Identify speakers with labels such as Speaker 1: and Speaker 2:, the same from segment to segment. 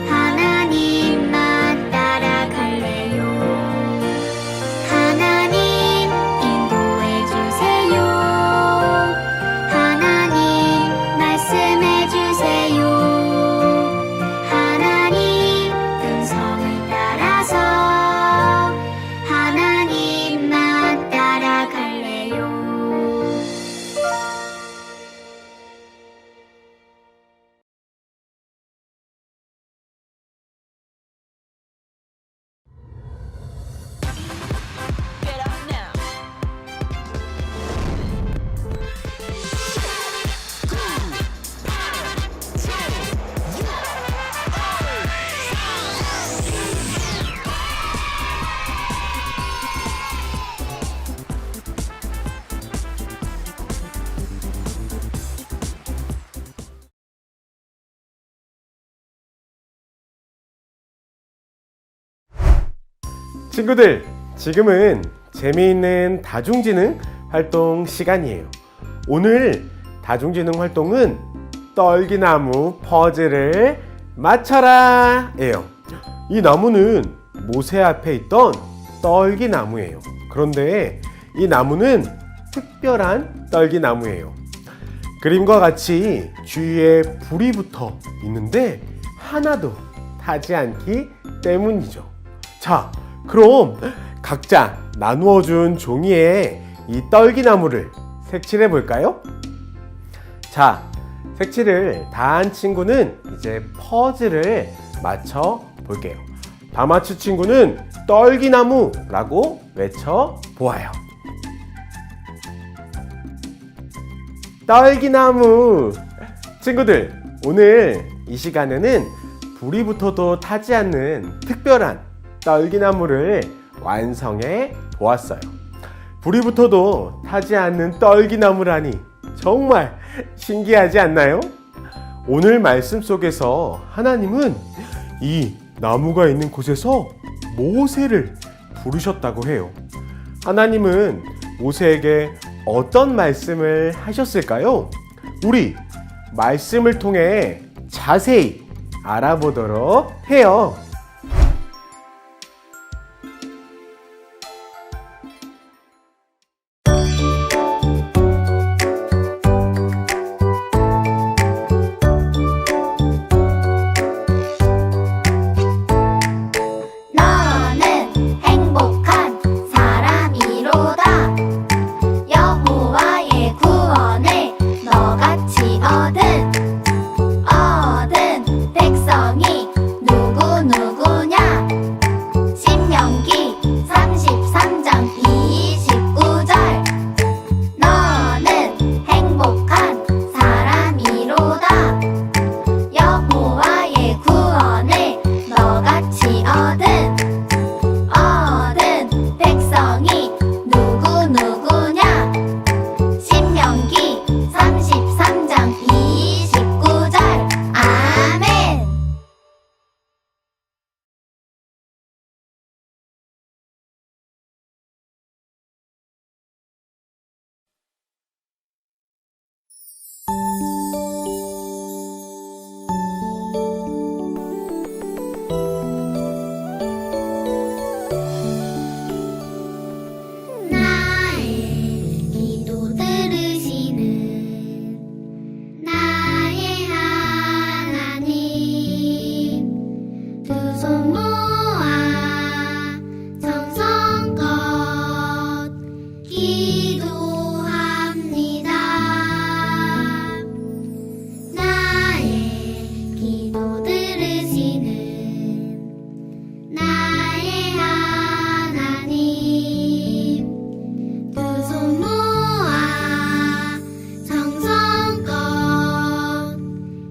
Speaker 1: 하나님만 따라갈래요. 하나님 인도해 주세요. 하나님 말씀해 주세요. 하나님 음성을 따라서 하나님만 따라갈래요.
Speaker 2: Get up now.
Speaker 3: 친구들, 지금은 재미있는 다중지능 활동 시간이에요. 오늘 다중지능 활동은 떨기나무 퍼즐을 맞춰라 예요. 이 나무는 모세 앞에 있던 떨기나무예요. 그런데 이 나무는 특별한 떨기나무예요. 그림과 같이 주위에 불이 붙어 있는데 하나도 타지 않기 때문이죠. 자, 그럼 각자 나누어준 종이에 이 떨기나무를 색칠해 볼까요? 자, 색칠을 다 한 친구는 이제 퍼즐을 맞춰 볼게요. 다 맞춘 친구는 떨기나무라고 외쳐 보아요. 떨기나무! 친구들, 오늘 이 시간에는 불이 붙어도 타지 않는 특별한 떨기나무를 완성해 보았어요. 불이 붙어도 타지 않는 떨기나무라니 정말 신기하지 않나요? 오늘 말씀 속에서 하나님은 이 나무가 있는 곳에서 모세를 부르셨다고 해요. 하나님은 모세에게 어떤 말씀을 하셨을까요? 우리 말씀을 통해 자세히 알아보도록 해요.
Speaker 1: 너는 행복한 사람이로다. 여호와의 구원을 너같이 얻은 백성이 누구누구냐? 신명기 33장 29절. 너는 행복한 사람이로다. 여호와의 구원을 너같이 얻은 백성이 누구누구냐? 신명기 33장 29절. 아멘. 나의 기도 들으시는 나의 하나님, 두 손 모아 정성껏 기도합니다. 나의 기도 들으시는 나의 하나님, 두 손 모아 정성껏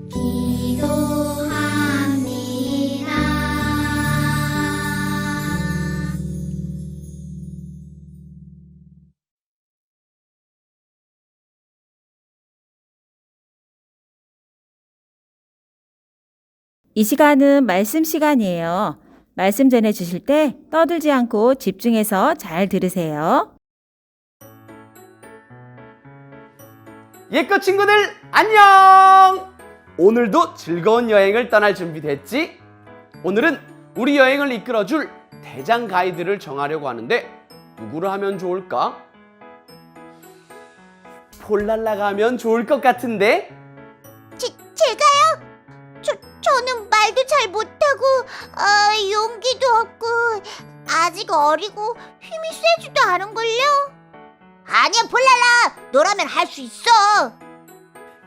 Speaker 1: 기도합니다.
Speaker 4: 이 시간은 말씀 시간이에요. 말씀 전해 주실 때 떠들지 않고 집중해서 잘 들으세요.
Speaker 5: 예꺼 친구들 안녕!
Speaker 2: 오늘도 즐거운 여행을 떠날 준비 됐지? 오늘은 우리 여행을 이끌어줄 대장 가이드를 정하려고 하는데 누구를 하면 좋을까? 폴랄라가 하면 좋을 것 같은데?
Speaker 5: 제가요? 저는 말도 잘 못하고 용기도 없고 아직 어리고 힘이 세지도 않은걸요? 아니야 폴랄라, 너라면 할 수 있어.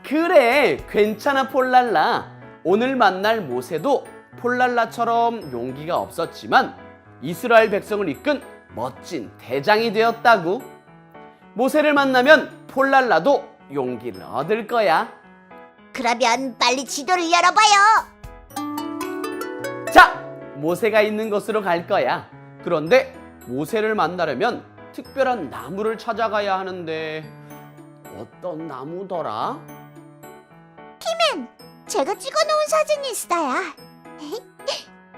Speaker 2: 그래, 괜찮아 폴랄라. 오늘 만날 모세도 폴랄라처럼 용기가 없었지만 이스라엘 백성을 이끈 멋진 대장이 되었다고. 모세를 만나면 폴랄라도 용기를 얻을 거야.
Speaker 5: 그러면 빨리 지도를 열어봐요.
Speaker 2: 자, 모세가 있는 곳으로 갈 거야. 그런데 모세를 만나려면 특별한 나무를 찾아가야 하는데 어떤 나무더라?
Speaker 5: 제가 찍어놓은 사진이 있어요.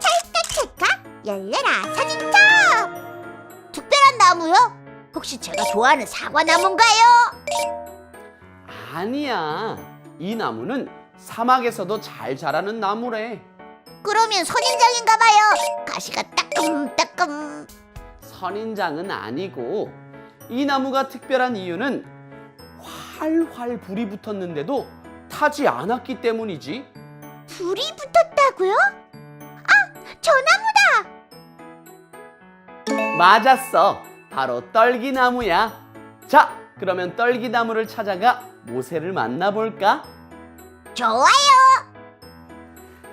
Speaker 5: 찰칵찰칵 열려라 사진첩. 특별한 나무요? 혹시 제가 좋아하는 사과나무인가요?
Speaker 2: 아니야. 이 나무는 사막에서도 잘 자라는 나무래.
Speaker 5: 그러면 선인장인가 봐요. 가시가 따끔따끔.
Speaker 2: 선인장은 아니고, 이 나무가 특별한 이유는 활활 불이 붙었는데도 타지 않았기 때문이지.
Speaker 5: 불이 붙었다고요? 저 나무다.
Speaker 2: 맞았어. 바로 떨기나무야. 자, 그러면 떨기나무를 찾아가 모세를 만나볼까?
Speaker 5: 좋아요.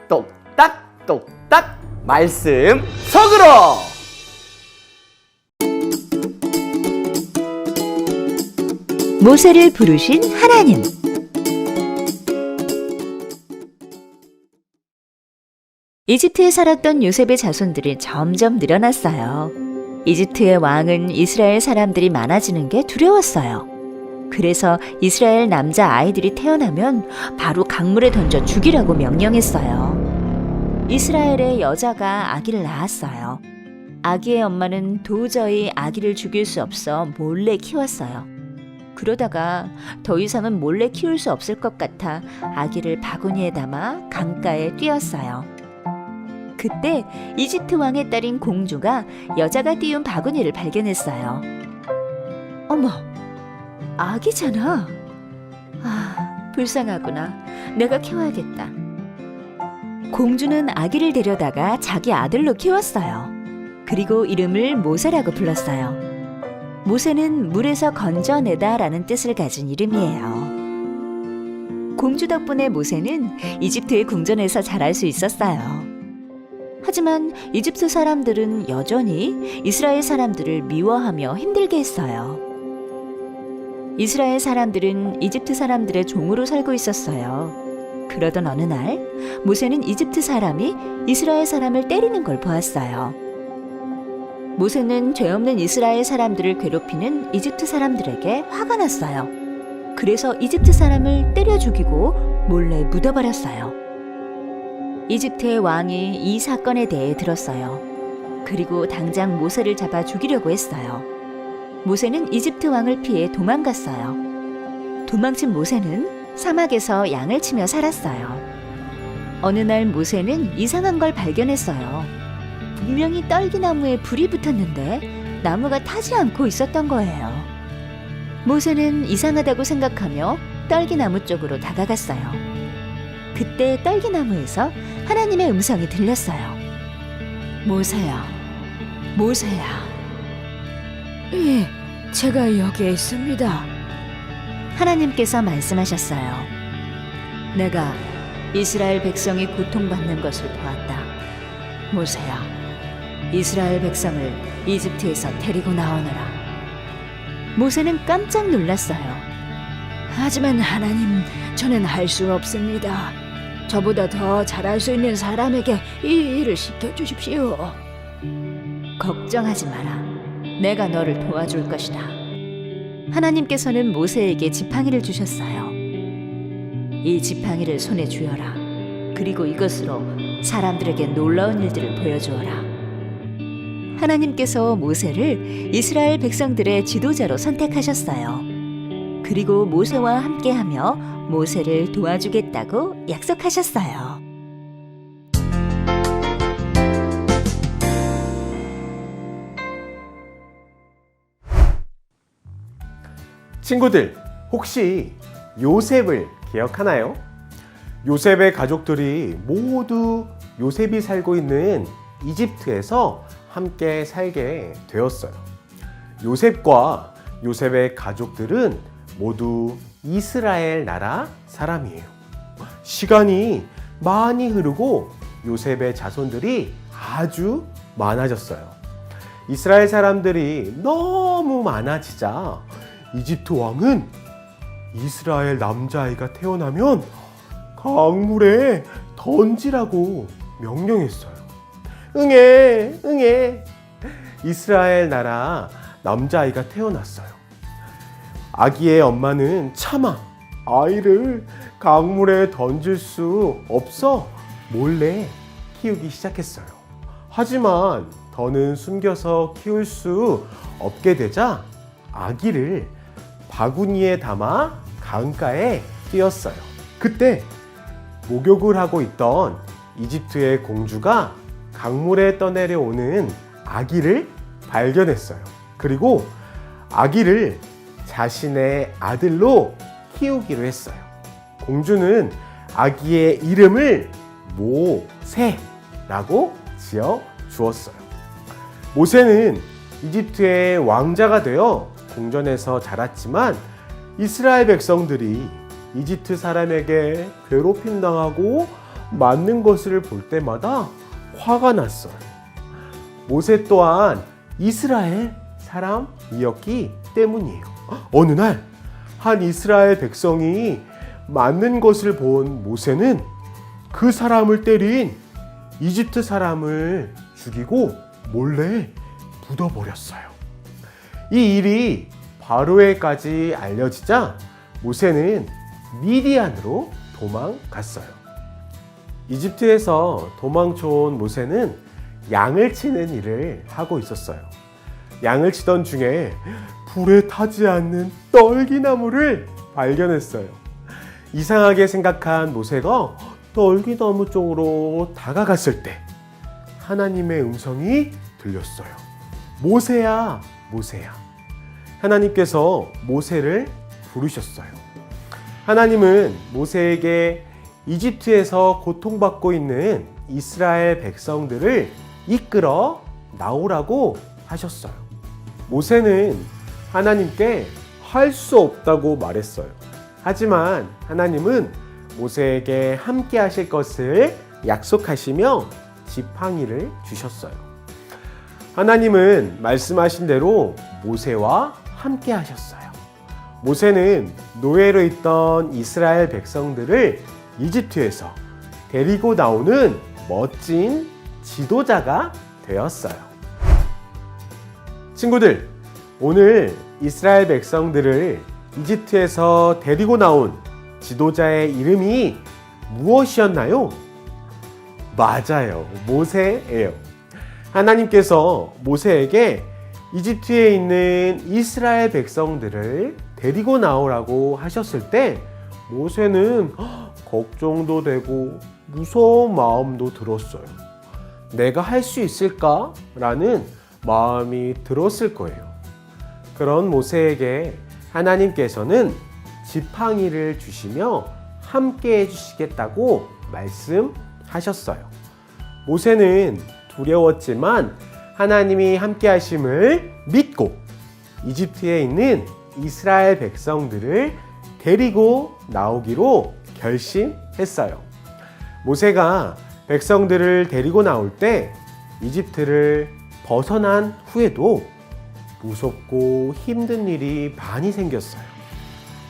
Speaker 2: 똑딱 똑딱 말씀 속으로.
Speaker 6: 모세를 부르신 하나님. 이집트에 살았던 요셉의 자손들이 점점 늘어났어요. 이집트의 왕은 이스라엘 사람들이 많아지는 게 두려웠어요. 그래서 이스라엘 남자 아이들이 태어나면 바로 강물에 던져 죽이라고 명령했어요. 이스라엘의 여자가 아기를 낳았어요. 아기의 엄마는 도저히 아기를 죽일 수 없어 몰래 키웠어요. 그러다가 더 이상은 몰래 키울 수 없을 것 같아 아기를 바구니에 담아 강가에 띄웠어요. 그때 이집트 왕의 딸인 공주가 여자가 띄운 바구니를 발견했어요. 어머, 아기잖아. 불쌍하구나. 내가 키워야겠다. 공주는 아기를 데려다가 자기 아들로 키웠어요. 그리고 이름을 모세라고 불렀어요. 모세는 물에서 건져내다 라는 뜻을 가진 이름이에요. 공주 덕분에 모세는 이집트의 궁전에서 자랄 수 있었어요. 하지만 이집트 사람들은 여전히 이스라엘 사람들을 미워하며 힘들게 했어요. 이스라엘 사람들은 이집트 사람들의 종으로 살고 있었어요. 그러던 어느 날 모세는 이집트 사람이 이스라엘 사람을 때리는 걸 보았어요. 모세는 죄 없는 이스라엘 사람들을 괴롭히는 이집트 사람들에게 화가 났어요. 그래서 이집트 사람을 때려 죽이고 몰래 묻어버렸어요. 이집트의 왕이 이 사건에 대해 들었어요. 그리고 당장 모세를 잡아 죽이려고 했어요. 모세는 이집트 왕을 피해 도망갔어요. 도망친 모세는 사막에서 양을 치며 살았어요. 어느 날 모세는 이상한 걸 발견했어요. 분명히 떨기나무에 불이 붙었는데 나무가 타지 않고 있었던 거예요. 모세는 이상하다고 생각하며 떨기나무 쪽으로 다가갔어요. 그때 떨기나무에서 하나님의 음성이 들렸어요. 모세야, 모세야. 예, 제가 여기에 있습니다. 하나님께서 말씀하셨어요. 내가 이스라엘 백성이 고통받는 것을 보았다. 모세야, 이스라엘 백성을 이집트에서 데리고 나오너라. 모세는 깜짝 놀랐어요. 하지만 하나님, 저는 할 수 없습니다. 저보다 더 잘할 수 있는 사람에게 이 일을 시켜주십시오. 걱정하지 마라. 내가 너를 도와줄 것이다. 하나님께서는 모세에게 지팡이를 주셨어요. 이 지팡이를 손에 쥐어라. 그리고 이것으로 사람들에게 놀라운 일들을 보여주어라. 하나님께서 모세를 이스라엘 백성들의 지도자로 선택하셨어요. 그리고 모세와 함께하며 모세를 도와주겠다고 약속하셨어요.
Speaker 3: 친구들, 혹시 요셉을 기억하나요? 요셉의 가족들이 모두 요셉이 살고 있는 이집트에서 함께 살게 되었어요. 요셉과 요셉의 가족들은 모두 이스라엘 나라 사람이에요. 시간이 많이 흐르고 요셉의 자손들이 아주 많아졌어요. 이스라엘 사람들이 너무 많아지자 이집트 왕은 이스라엘 남자아이가 태어나면 강물에 던지라고 명령했어요. 응애, 응애. 이스라엘 나라 남자아이가 태어났어요. 아기의 엄마는 차마 아이를 강물에 던질 수 없어 몰래 키우기 시작했어요. 하지만 더는 숨겨서 키울 수 없게 되자 아기를 바구니에 담아 강가에 띄었어요. 그때 목욕을 하고 있던 이집트의 공주가 강물에 떠내려오는 아기를 발견했어요. 그리고 아기를 자신의 아들로 키우기로 했어요. 공주는 아기의 이름을 모세라고 지어 주었어요. 모세는 이집트의 왕자가 되어 궁전에서 자랐지만 이스라엘 백성들이 이집트 사람에게 괴롭힘 당하고 맞는 것을 볼 때마다 화가 났어요. 모세 또한 이스라엘 사람이었기 때문이에요. 어느 날 한 이스라엘 백성이 맞는 것을 본 모세는 그 사람을 때린 이집트 사람을 죽이고 몰래 묻어버렸어요. 이 일이 바로에까지 알려지자 모세는 미디안으로 도망갔어요. 이집트에서 도망쳐온 모세는 양을 치는 일을 하고 있었어요. 양을 치던 중에 불에 타지 않는 떨기나무를 발견했어요. 이상하게 생각한 모세가 떨기나무 쪽으로 다가갔을 때 하나님의 음성이 들렸어요. 모세야, 모세야. 하나님께서 모세를 부르셨어요. 하나님은 모세에게 이집트에서 고통받고 있는 이스라엘 백성들을 이끌어 나오라고 하셨어요. 모세는 하나님께 할 수 없다고 말했어요. 하지만 하나님은 모세에게 함께 하실 것을 약속하시며 지팡이를 주셨어요. 하나님은 말씀하신 대로 모세와 함께 하셨어요. 모세는 노예로 있던 이스라엘 백성들을 이집트에서 데리고 나오는 멋진 지도자가 되었어요. 친구들, 오늘 이스라엘 백성들을 이집트에서 데리고 나온 지도자의 이름이 무엇이었나요? 맞아요. 모세예요. 하나님께서 모세에게 이집트에 있는 이스라엘 백성들을 데리고 나오라고 하셨을 때 모세는 걱정도 되고 무서운 마음도 들었어요. 내가 할 수 있을까? 라는 마음이 들었을 거예요. 그런 모세에게 하나님께서는 지팡이를 주시며 함께 해주시겠다고 말씀하셨어요. 모세는 두려웠지만 하나님이 함께 하심을 믿고 이집트에 있는 이스라엘 백성들을 데리고 나오기로 결심했어요. 모세가 백성들을 데리고 나올 때 이집트를 벗어난 후에도 무섭고 힘든 일이 많이 생겼어요.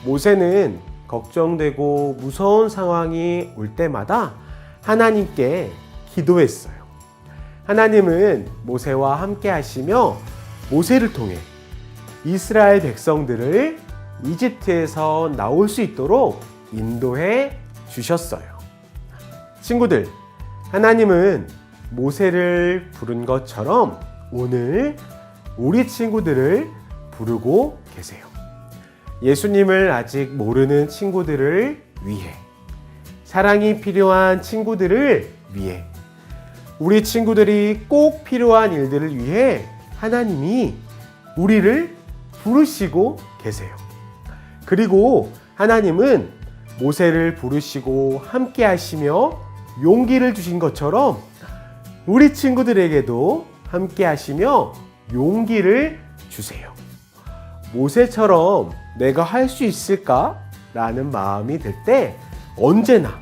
Speaker 3: 모세는 걱정되고 무서운 상황이 올 때마다 하나님께 기도했어요. 하나님은 모세와 함께 하시며 모세를 통해 이스라엘 백성들을 이집트에서 나올 수 있도록 인도해 주셨어요. 친구들, 하나님은 모세를 부른 것처럼 오늘 우리 친구들을 부르고 계세요. 예수님을 아직 모르는 친구들을 위해, 사랑이 필요한 친구들을 위해, 우리 친구들이 꼭 필요한 일들을 위해 하나님이 우리를 부르시고 계세요. 그리고 하나님은 모세를 부르시고 함께 하시며 용기를 주신 것처럼 우리 친구들에게도 함께 하시며 용기를 주세요. 모세처럼 내가 할 수 있을까? 라는 마음이 들 때 언제나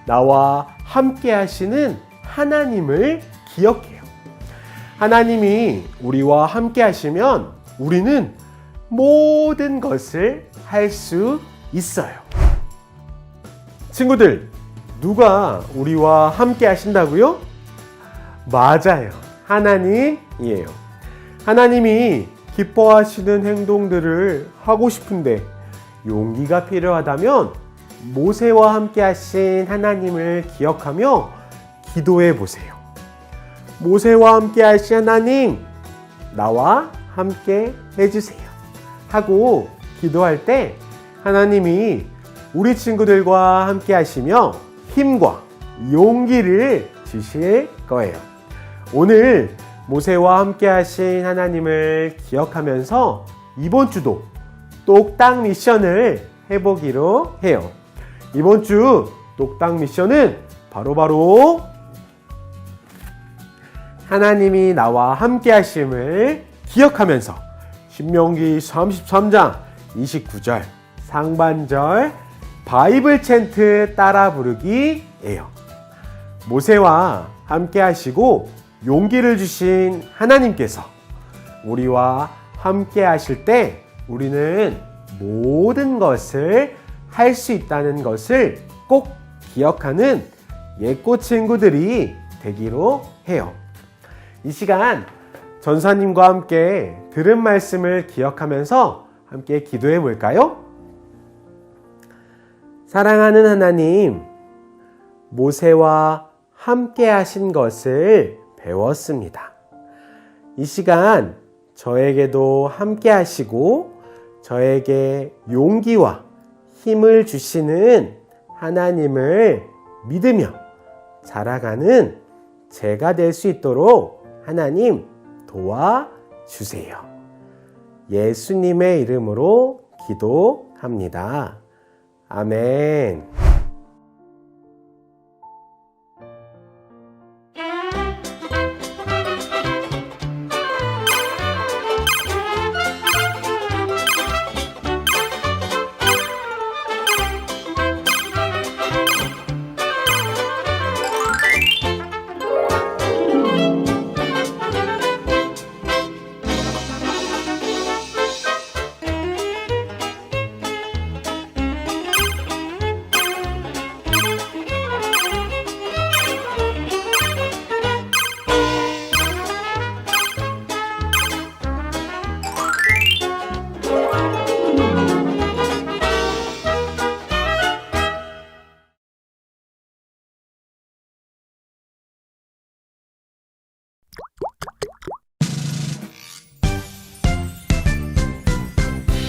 Speaker 3: 나와 함께 하시는 하나님을 기억해요. 하나님이 우리와 함께 하시면 우리는 모든 것을 할 수 있어요. 친구들, 누가 우리와 함께 하신다고요? 맞아요. 하나님이에요. 하나님이 기뻐하시는 행동들을 하고 싶은데 용기가 필요하다면 모세와 함께 하신 하나님을 기억하며 기도해 보세요. 모세와 함께 하신 하나님, 나와 함께 해주세요. 하고 기도할 때 하나님이 우리 친구들과 함께 하시며 힘과 용기를 주실 거예요. 오늘 모세와 함께 하신 하나님을 기억하면서 이번 주도 똑딱 미션을 해보기로 해요. 이번 주 똑딱 미션은 바로 하나님이 나와 함께 하심을 기억하면서 신명기 33장 29절 상반절 바이블 챈트 따라 부르기예요. 모세와 함께 하시고 용기를 주신 하나님께서 우리와 함께 하실 때 우리는 모든 것을 할 수 있다는 것을 꼭 기억하는 예꼬 친구들이 되기로 해요. 이 시간 전사님과 함께 들은 말씀을 기억하면서 함께 기도해 볼까요? 사랑하는 하나님, 모세와 함께 하신 것을 배웠습니다. 이 시간 저에게도 함께 하시고 저에게 용기와 힘을 주시는 하나님을 믿으며 자라가는 제가 될 수 있도록 하나님 도와주세요. 예수님의 이름으로 기도합니다. 아멘.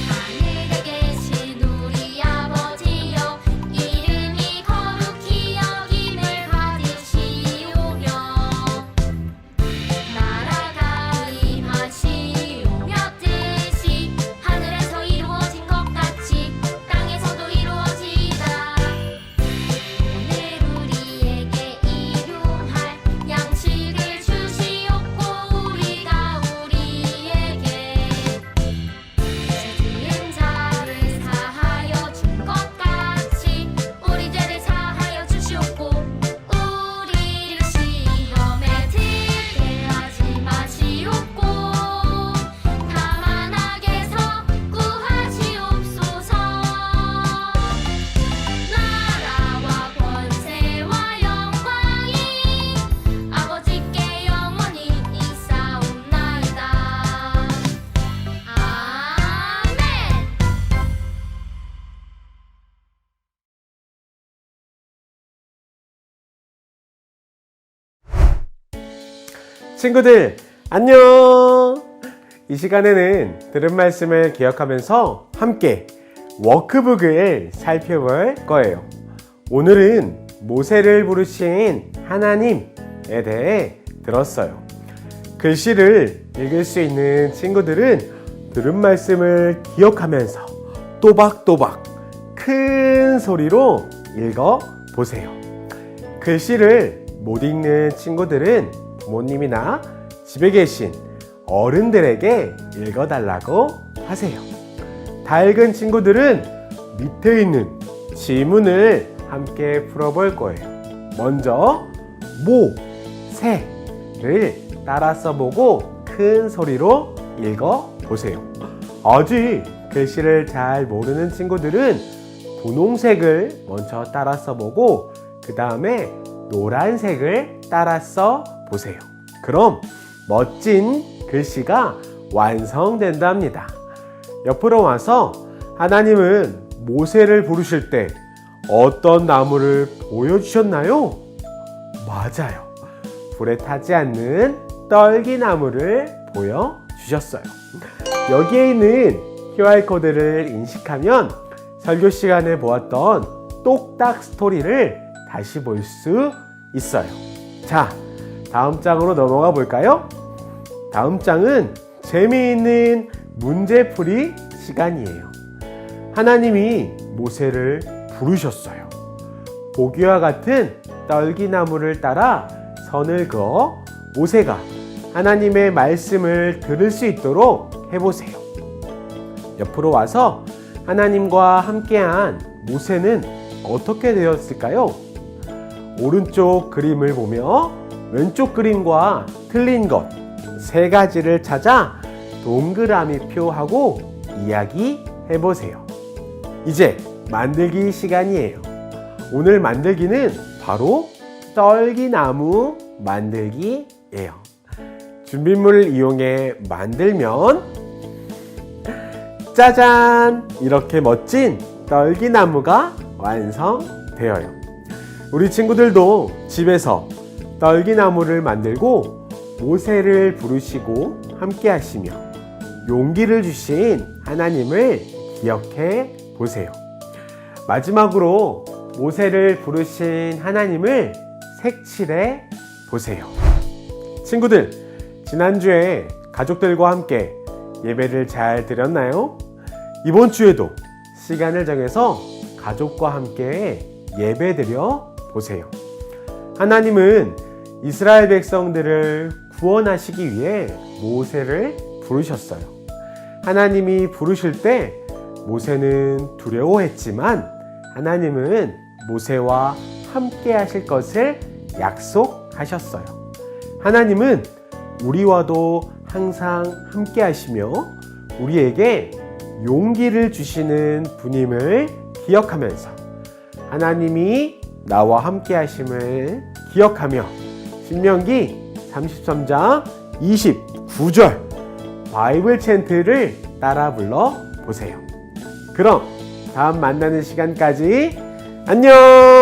Speaker 1: 하늘에 계신 우리 아버지여 이름이 거룩히 여김을 받으시오며 나라가 임하시오며 뜻이 하늘에서 이루어진 것 같이 땅에서도 이루어지이다. 오늘 우리에게 일용할 양식을 주시옵고 우리가 우리에게 지은 자를 사하여 준 것 같이 우리 죄를 사하여 주시옵고 우리를 시험에 들게 하지 마시옵고 다만 악에서 구하시옵소서. 나라와 권세와 영광이 아버지께 영원히 있사옵나이다. 아멘.
Speaker 3: 친구들, 안녕! 이 시간에는 들은 말씀을 기억하면서 함께 워크북을 살펴볼 거예요. 오늘은 모세를 부르신 하나님에 대해 들었어요. 글씨를 읽을 수 있는 친구들은 들은 말씀을 기억하면서 또박또박 큰 소리로 읽어 보세요. 글씨를 못 읽는 친구들은 부모님이나 집에 계신 어른들에게 읽어달라고 하세요. 다 읽은 친구들은 밑에 있는 지문을 함께 풀어볼 거예요. 먼저 모, 세를 따라 써보고 큰 소리로 읽어보세요. 아직 글씨를 잘 모르는 친구들은 분홍색을 먼저 따라 써보고 그 다음에 노란색을 따라 써보세요. 그럼 멋진 글씨가 완성된답니다. 옆으로 와서 하나님은 모세를 부르실 때 어떤 나무를 보여주셨나요? 맞아요. 불에 타지 않는 떨기나무를 보여주셨어요. 여기에 있는 QR코드를 인식하면 설교 시간에 보았던 똑딱 스토리를 다시 볼 수 있어요. 자, 다음 장으로 넘어가 볼까요? 다음 장은 재미있는 문제풀이 시간이에요. 하나님이 모세를 부르셨어요. 보기와 같은 떨기나무를 따라 선을 그어 모세가 하나님의 말씀을 들을 수 있도록 해보세요. 옆으로 와서 하나님과 함께한 모세는 어떻게 되었을까요? 오른쪽 그림을 보며 왼쪽 그림과 틀린 것 3가지를 찾아 동그라미 표하고 이야기해 보세요. 이제 만들기 시간이에요. 오늘 만들기는 바로 떨기나무 만들기예요. 준비물을 이용해 만들면 짜잔! 이렇게 멋진 떨기나무가 완성되어요. 우리 친구들도 집에서 떨기나무를 만들고 모세를 부르시고 함께 하시며 용기를 주신 하나님을 기억해 보세요. 마지막으로 모세를 부르신 하나님을 색칠해 보세요. 친구들, 지난주에 가족들과 함께 예배를 잘 드렸나요? 이번 주에도 시간을 정해서 가족과 함께 예배 드려 보세요. 하나님은 이스라엘 백성들을 구원하시기 위해 모세를 부르셨어요. 하나님이 부르실 때 모세는 두려워했지만 하나님은 모세와 함께 하실 것을 약속하셨어요. 하나님은 우리와도 항상 함께 하시며 우리에게 용기를 주시는 분임을 기억하면서 하나님이 나와 함께 하심을 기억하며 신명기 33장 29절 바이블 챈트를 따라 불러 보세요. 그럼 다음 만나는 시간까지 안녕!